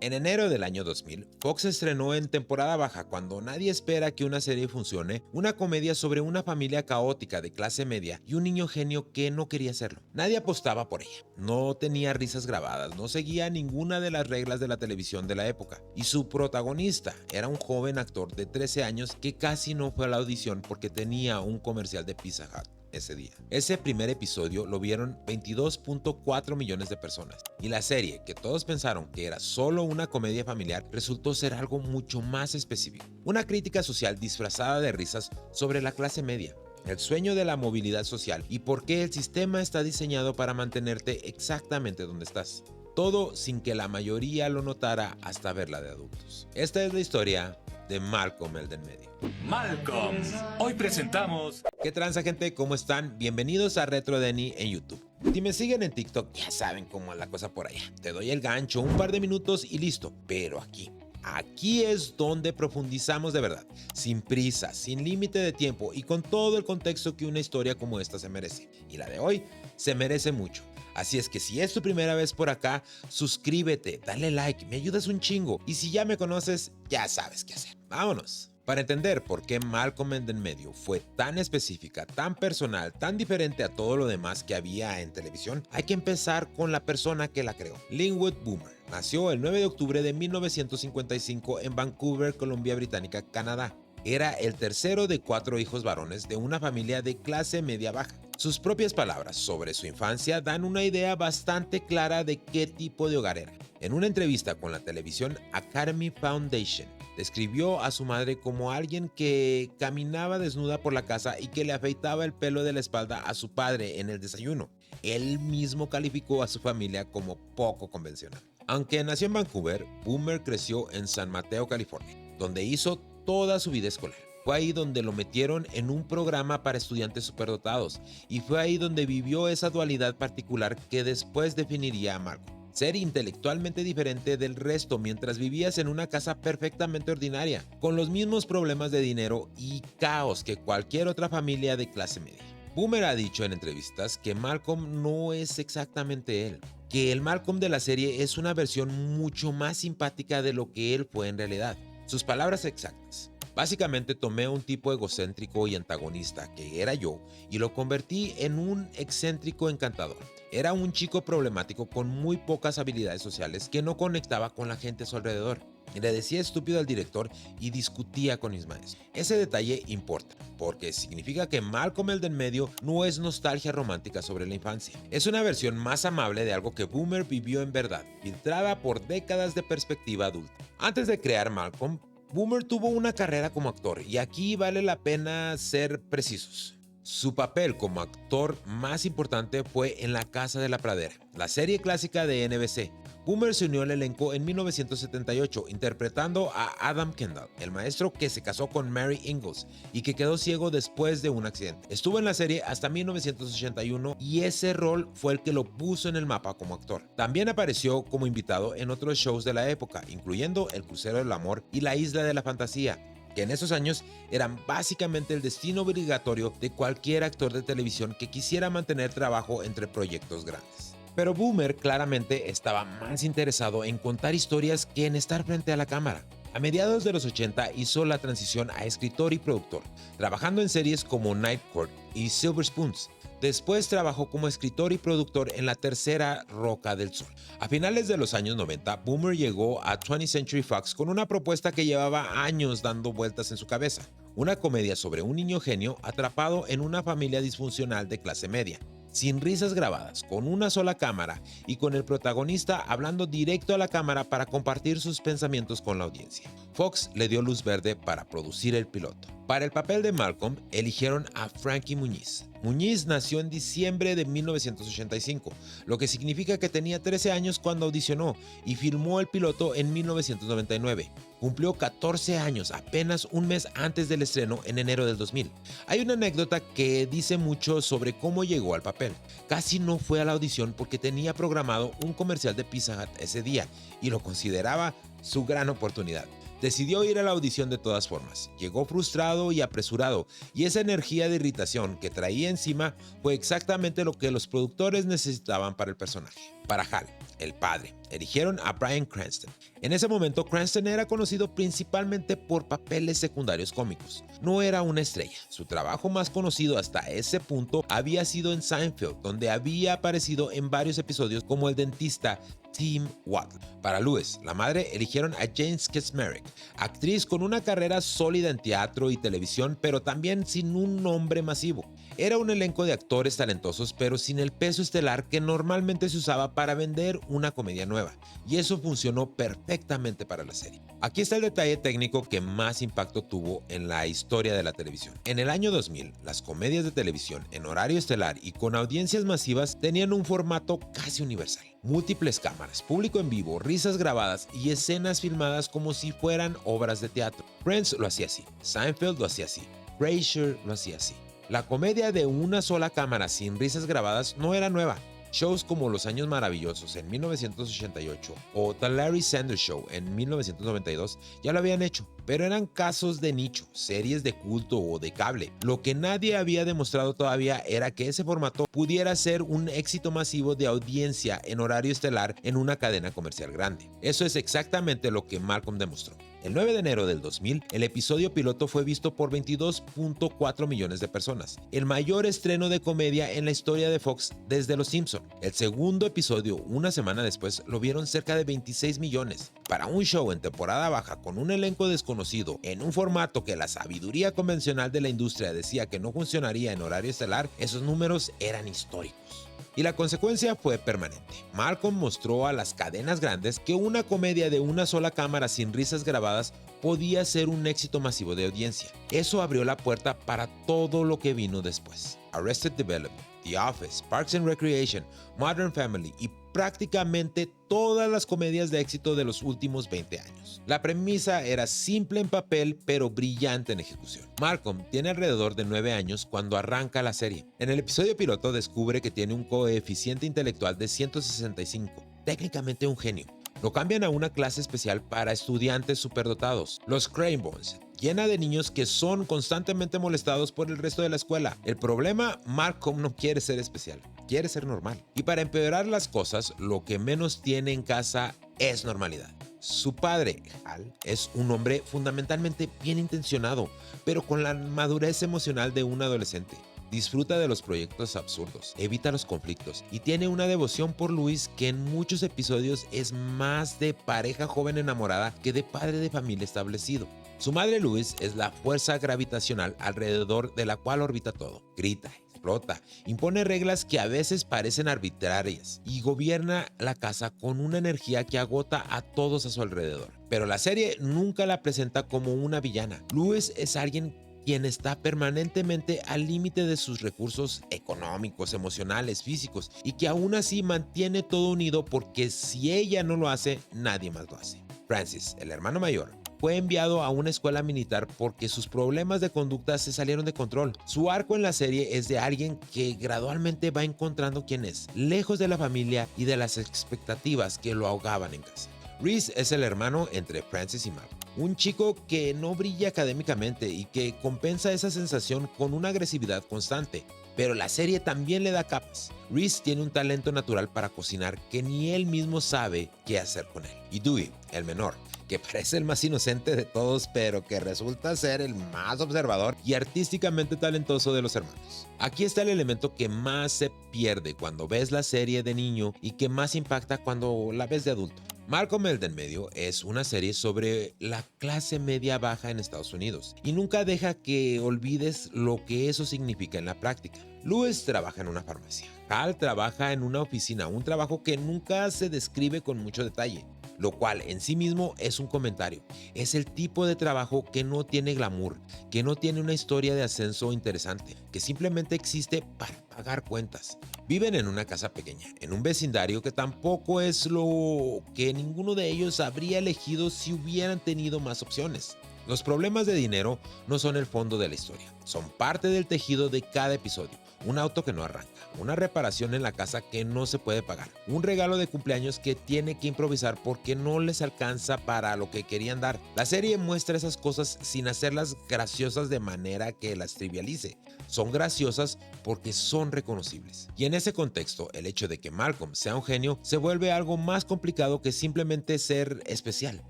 En enero del año 2000, Fox estrenó en temporada baja, cuando nadie espera que una serie funcione, una comedia sobre una familia caótica de clase media y un niño genio que no quería serlo. Nadie apostaba por ella, no tenía risas grabadas, no seguía ninguna de las reglas de la televisión de la época, y su protagonista era un joven actor de 13 años que casi no fue a la audición porque tenía un comercial de Pizza Hut ese día. Ese primer episodio lo vieron 22.4 millones de personas, y la serie, que todos pensaron que era solo una comedia familiar, resultó ser algo mucho más específico. Una crítica social disfrazada de risas sobre la clase media, el sueño de la movilidad social y por qué el sistema está diseñado para mantenerte exactamente donde estás. Todo sin que la mayoría lo notara hasta verla de adultos. Esta es la historia de Malcolm el del medio. Malcolm. Hoy presentamos... ¿Qué transa, gente? ¿Cómo están? Bienvenidos a Retro Denny en YouTube. Si me siguen en TikTok, ya saben cómo es la cosa por allá. Te doy el gancho, un par de minutos y listo. Pero aquí es donde profundizamos de verdad, sin prisa, sin límite de tiempo y con todo el contexto que una historia como esta se merece. Y la de hoy se merece mucho. Así es que si es tu primera vez por acá, suscríbete, dale like, me ayudas un chingo. Y si ya me conoces, ya sabes qué hacer. ¡Vámonos! Para entender por qué Malcolm en medio fue tan específica, tan personal, tan diferente a todo lo demás que había en televisión, hay que empezar con la persona que la creó. Linwood Boomer nació el 9 de octubre de 1955 en Vancouver, Columbia Británica, Canadá. Era el tercero de 4 hijos varones de una familia de clase media baja. Sus propias palabras sobre su infancia dan una idea bastante clara de qué tipo de hogar era. En una entrevista con la televisión Academy Foundation, describió a su madre como alguien que caminaba desnuda por la casa y que le afeitaba el pelo de la espalda a su padre en el desayuno. Él mismo calificó a su familia como poco convencional. Aunque nació en Vancouver, Boomer creció en San Mateo, California, donde hizo toda su vida escolar. Fue ahí donde lo metieron en un programa para estudiantes superdotados, y fue ahí donde vivió esa dualidad particular que después definiría a Malcolm. Ser intelectualmente diferente del resto mientras vivías en una casa perfectamente ordinaria, con los mismos problemas de dinero y caos que cualquier otra familia de clase media. Boomer ha dicho en entrevistas que Malcolm no es exactamente él, que el Malcolm de la serie es una versión mucho más simpática de lo que él fue en realidad. Sus palabras exactas: básicamente tomé a un tipo egocéntrico y antagonista, que era yo, y lo convertí en un excéntrico encantador. Era un chico problemático con muy pocas habilidades sociales que no conectaba con la gente a su alrededor. Le decía estúpido al director y discutía con mis maestros. Ese detalle importa, porque significa que Malcolm el del medio no es nostalgia romántica sobre la infancia. Es una versión más amable de algo que Boomer vivió en verdad, filtrada por décadas de perspectiva adulta. Antes de crear Malcolm, Boomer tuvo una carrera como actor, y aquí vale la pena ser precisos. Su papel como actor más importante fue en La Casa de la Pradera, la serie clásica de NBC. Boomer se unió al elenco en 1978 interpretando a Adam Kendall, el maestro que se casó con Mary Ingalls y que quedó ciego después de un accidente. Estuvo en la serie hasta 1981 y ese rol fue el que lo puso en el mapa como actor. También apareció como invitado en otros shows de la época, incluyendo El Crucero del Amor y La Isla de la Fantasía, que en esos años eran básicamente el destino obligatorio de cualquier actor de televisión que quisiera mantener trabajo entre proyectos grandes. Pero Boomer claramente estaba más interesado en contar historias que en estar frente a la cámara. A mediados de los 80 hizo la transición a escritor y productor, trabajando en series como Night Court y Silver Spoons. Después trabajó como escritor y productor en La Tercera Roca del Sol. A finales de los años 90, Boomer llegó a 20th Century Fox con una propuesta que llevaba años dando vueltas en su cabeza: una comedia sobre un niño genio atrapado en una familia disfuncional de clase media, sin risas grabadas, con una sola cámara y con el protagonista hablando directo a la cámara para compartir sus pensamientos con la audiencia. Fox le dio luz verde para producir el piloto. Para el papel de Malcolm, eligieron a Frankie Muniz. Muniz nació en diciembre de 1985, lo que significa que tenía 13 años cuando audicionó, y filmó el piloto en 1999. Cumplió 14 años apenas un mes antes del estreno en enero del 2000. Hay una anécdota que dice mucho sobre cómo llegó al papel. Casi no fue a la audición porque tenía programado un comercial de Pizza Hut ese día y lo consideraba su gran oportunidad. Decidió ir a la audición de todas formas. Llegó frustrado y apresurado, y esa energía de irritación que traía encima fue exactamente lo que los productores necesitaban para el personaje. Para Hal, el padre, eligieron a Bryan Cranston. En ese momento, Cranston era conocido principalmente por papeles secundarios cómicos. No era una estrella. Su trabajo más conocido hasta ese punto había sido en Seinfeld, donde había aparecido en varios episodios como el dentista Tim Watt. Para Lewis, la madre, eligieron a Jane Kaczmarek, actriz con una carrera sólida en teatro y televisión, pero también sin un nombre masivo. Era un elenco de actores talentosos, pero sin el peso estelar que normalmente se usaba para vender una comedia nueva, y eso funcionó perfectamente para la serie. Aquí está el detalle técnico que más impacto tuvo en la historia de la televisión. En el año 2000, las comedias de televisión en horario estelar y con audiencias masivas tenían un formato casi universal. Múltiples cámaras, público en vivo, risas grabadas y escenas filmadas como si fueran obras de teatro. Friends lo hacía así, Seinfeld lo hacía así, Frasier lo hacía así. La comedia de una sola cámara sin risas grabadas no era nueva. Shows como Los Años Maravillosos en 1988 o The Larry Sanders Show en 1992 ya lo habían hecho, pero eran casos de nicho, series de culto o de cable. Lo que nadie había demostrado todavía era que ese formato pudiera ser un éxito masivo de audiencia en horario estelar en una cadena comercial grande. Eso es exactamente lo que Malcolm demostró. El 9 de enero del 2000, el episodio piloto fue visto por 22.4 millones de personas, el mayor estreno de comedia en la historia de Fox desde Los Simpson. El segundo episodio, una semana después, lo vieron cerca de 26 millones. Para un show en temporada baja con un elenco desconocido, en un formato que la sabiduría convencional de la industria decía que no funcionaría en horario estelar, esos números eran históricos. Y la consecuencia fue permanente. Malcolm mostró a las cadenas grandes que una comedia de una sola cámara sin risas grabadas podía ser un éxito masivo de audiencia. Eso abrió la puerta para todo lo que vino después. Arrested Development, The Office, Parks and Recreation, Modern Family y prácticamente todas las comedias de éxito de los últimos 20 años. La premisa era simple en papel, pero brillante en ejecución. Malcolm tiene alrededor de 9 años cuando arranca la serie. En el episodio piloto descubre que tiene un coeficiente intelectual de 165, técnicamente un genio. Lo cambian a una clase especial para estudiantes superdotados, los Craneborns, llena de niños que son constantemente molestados por el resto de la escuela. El problema, Malcolm no quiere ser especial, quiere ser normal. Y para empeorar las cosas, lo que menos tiene en casa es normalidad. Su padre, Hal, es un hombre fundamentalmente bien intencionado, pero con la madurez emocional de un adolescente. Disfruta de los proyectos absurdos, evita los conflictos y tiene una devoción por Luis que en muchos episodios es más de pareja joven enamorada que de padre de familia establecido. Su madre Luis es la fuerza gravitacional alrededor de la cual orbita todo. Grita, explota, impone reglas que a veces parecen arbitrarias y gobierna la casa con una energía que agota a todos a su alrededor. Pero la serie nunca la presenta como una villana. Luis es alguien quien está permanentemente al límite de sus recursos económicos, emocionales, físicos, y que aún así mantiene todo unido porque si ella no lo hace, nadie más lo hace. Francis, el hermano mayor, fue enviado a una escuela militar porque sus problemas de conducta se salieron de control. Su arco en la serie es de alguien que gradualmente va encontrando quién es, lejos de la familia y de las expectativas que lo ahogaban en casa. Reese es el hermano entre Francis y Malcolm. Un chico que no brilla académicamente y que compensa esa sensación con una agresividad constante. Pero la serie también le da capas. Reese tiene un talento natural para cocinar que ni él mismo sabe qué hacer con él. Y Dewey, el menor, que parece el más inocente de todos, pero que resulta ser el más observador y artísticamente talentoso de los hermanos. Aquí está el elemento que más se pierde cuando ves la serie de niño y que más impacta cuando la ves de adulto. Malcolm el del medio es una serie sobre la clase media baja en Estados Unidos y nunca deja que olvides lo que eso significa en la práctica. Lewis trabaja en una farmacia. Hal trabaja en una oficina, un trabajo que nunca se describe con mucho detalle, lo cual en sí mismo es un comentario. Es el tipo de trabajo que no tiene glamour, que no tiene una historia de ascenso interesante, que simplemente existe para pagar cuentas. Viven en una casa pequeña, en un vecindario que tampoco es lo que ninguno de ellos habría elegido si hubieran tenido más opciones. Los problemas de dinero no son el fondo de la historia, son parte del tejido de cada episodio. un auto que no arranca, una reparación en la casa que no se puede pagar, un regalo de cumpleaños que tiene que improvisar porque no les alcanza para lo que querían dar. La serie muestra esas cosas sin hacerlas graciosas de manera que las trivialice. Son graciosas porque son reconocibles. Y en ese contexto, el hecho de que Malcolm sea un genio se vuelve algo más complicado que simplemente ser especial.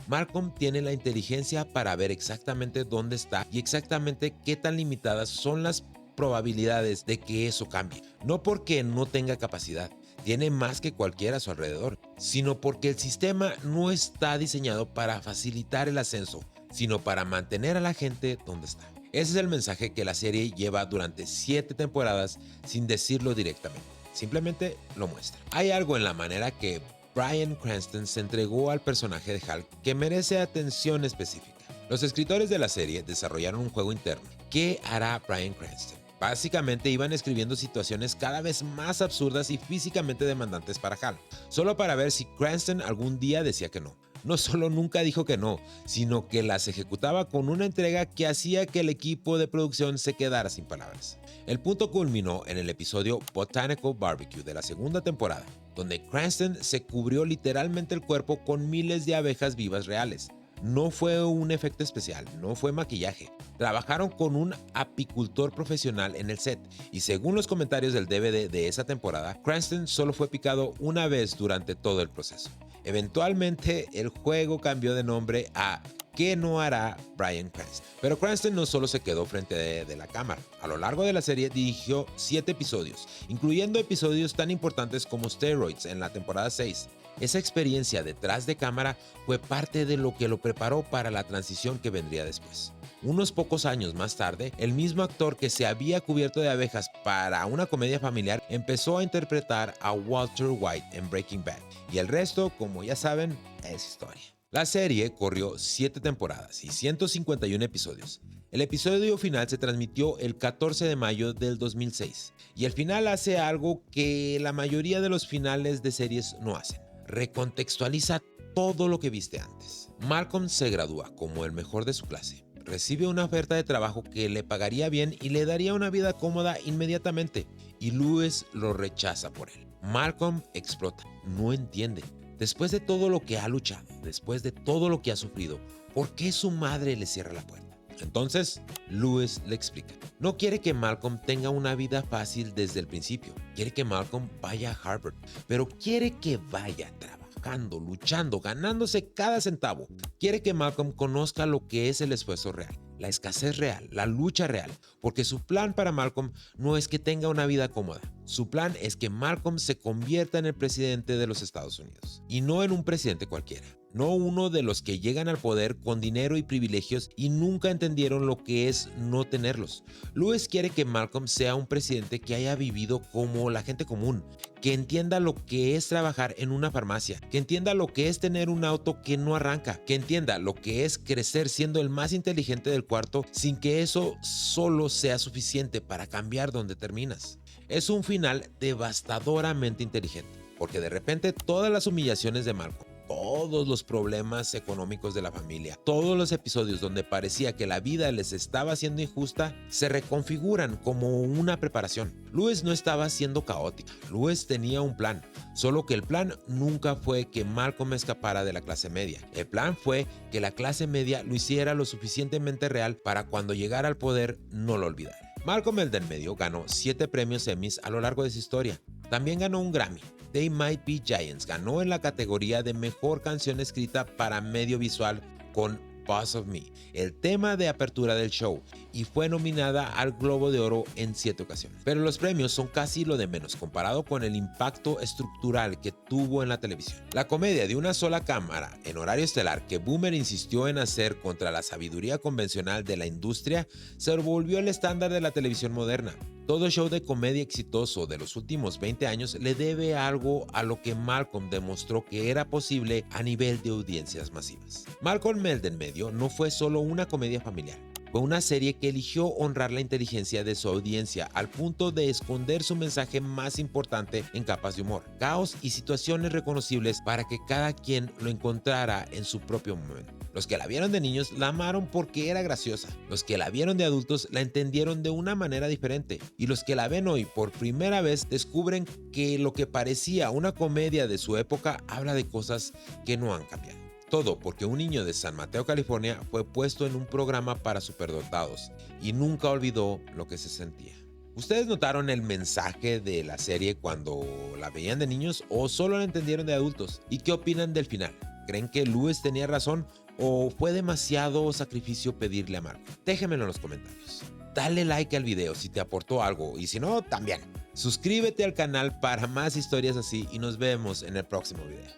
Malcolm tiene la inteligencia para ver exactamente dónde está y exactamente qué tan limitadas son las probabilidades de que eso cambie. No porque no tenga capacidad, tiene más que cualquiera a su alrededor, sino porque el sistema no está diseñado para facilitar el ascenso, sino para mantener a la gente donde está. Ese es el mensaje que la serie lleva durante 7 temporadas sin decirlo directamente, simplemente lo muestra. Hay algo en la manera que Bryan Cranston se entregó al personaje de Hal que merece atención específica. Los escritores de la serie desarrollaron un juego interno. ¿Qué hará Bryan Cranston? Básicamente iban escribiendo situaciones cada vez más absurdas y físicamente demandantes para Hal, solo para ver si Cranston algún día decía que no. No solo nunca dijo que no, sino que las ejecutaba con una entrega que hacía que el equipo de producción se quedara sin palabras. El punto culminó en el episodio Botanical Barbecue de la segunda temporada, donde Cranston se cubrió literalmente el cuerpo con miles de abejas vivas reales. No fue un efecto especial, no fue maquillaje. Trabajaron con un apicultor profesional en el set y según los comentarios del DVD de esa temporada, Cranston solo fue picado una vez durante todo el proceso. Eventualmente, el juego cambió de nombre a ¿Qué no hará Bryan Cranston? Pero Cranston no solo se quedó frente de la cámara. A lo largo de la serie dirigió 7 episodios, incluyendo episodios tan importantes como Steroids en la temporada 6. Esa experiencia detrás de cámara fue parte de lo que lo preparó para la transición que vendría después. Unos pocos años más tarde, el mismo actor que se había cubierto de abejas para una comedia familiar empezó a interpretar a Walter White en Breaking Bad. Y el resto, como ya saben, es historia. La serie corrió 7 temporadas y 151 episodios. El episodio final se transmitió el 14 de mayo del 2006. Y el final hace algo que la mayoría de los finales de series no hacen. Recontextualiza todo lo que viste antes. Malcolm se gradúa como el mejor de su clase. Recibe una oferta de trabajo que le pagaría bien y le daría una vida cómoda inmediatamente. Y Lewis lo rechaza por él. Malcolm explota. No entiende. Después de todo lo que ha luchado, después de todo lo que ha sufrido, ¿por qué su madre le cierra la puerta? Entonces, Lewis le explica. No quiere que Malcolm tenga una vida fácil desde el principio. Quiere que Malcolm vaya a Harvard, pero quiere que vaya trabajando, luchando, ganándose cada centavo. Quiere que Malcolm conozca lo que es el esfuerzo real, la escasez real, la lucha real, porque su plan para Malcolm no es que tenga una vida cómoda. Su plan es que Malcolm se convierta en el presidente de los Estados Unidos, y no en un presidente cualquiera. No uno de los que llegan al poder con dinero y privilegios y nunca entendieron lo que es no tenerlos. Lewis quiere que Malcolm sea un presidente que haya vivido como la gente común, que entienda lo que es trabajar en una farmacia, que entienda lo que es tener un auto que no arranca, que entienda lo que es crecer siendo el más inteligente del cuarto sin que eso solo sea suficiente para cambiar donde terminas. Es un final devastadoramente inteligente, porque de repente todas las humillaciones de Malcolm, todos los problemas económicos de la familia, todos los episodios donde parecía que la vida les estaba siendo injusta, se reconfiguran como una preparación. Lewis no estaba siendo caótica, Lewis tenía un plan, solo que el plan nunca fue que Malcolm escapara de la clase media. El plan fue que la clase media lo hiciera lo suficientemente real para cuando llegara al poder no lo olvidara. Malcolm el del medio ganó 7 premios Emmys a lo largo de su historia. También ganó un Grammy. They Might Be Giants ganó en la categoría de Mejor Canción Escrita para Medio Visual con Boss of Me, el tema de apertura del show, y fue nominada al Globo de Oro en 7 ocasiones. Pero los premios son casi lo de menos comparado con el impacto estructural que tuvo en la televisión. La comedia de una sola cámara en horario estelar que Boomer insistió en hacer contra la sabiduría convencional de la industria se volvió el estándar de la televisión moderna. Todo show de comedia exitoso de los últimos 20 años le debe algo a lo que Malcolm demostró que era posible a nivel de audiencias masivas. Malcolm el del medio no fue solo una comedia familiar. Fue una serie que eligió honrar la inteligencia de su audiencia al punto de esconder su mensaje más importante en capas de humor, caos y situaciones reconocibles para que cada quien lo encontrara en su propio momento. Los que la vieron de niños la amaron porque era graciosa. Los que la vieron de adultos la entendieron de una manera diferente. Y los que la ven hoy por primera vez descubren que lo que parecía una comedia de su época habla de cosas que no han cambiado. Todo porque un niño de San Mateo, California, fue puesto en un programa para superdotados y nunca olvidó lo que se sentía. ¿Ustedes notaron el mensaje de la serie cuando la veían de niños o solo la entendieron de adultos? ¿Y qué opinan del final? ¿Creen que Louis tenía razón o fue demasiado sacrificio pedirle a Marco? Déjenmelo en los comentarios. Dale like al video si te aportó algo y si no, también. Suscríbete al canal para más historias así y nos vemos en el próximo video.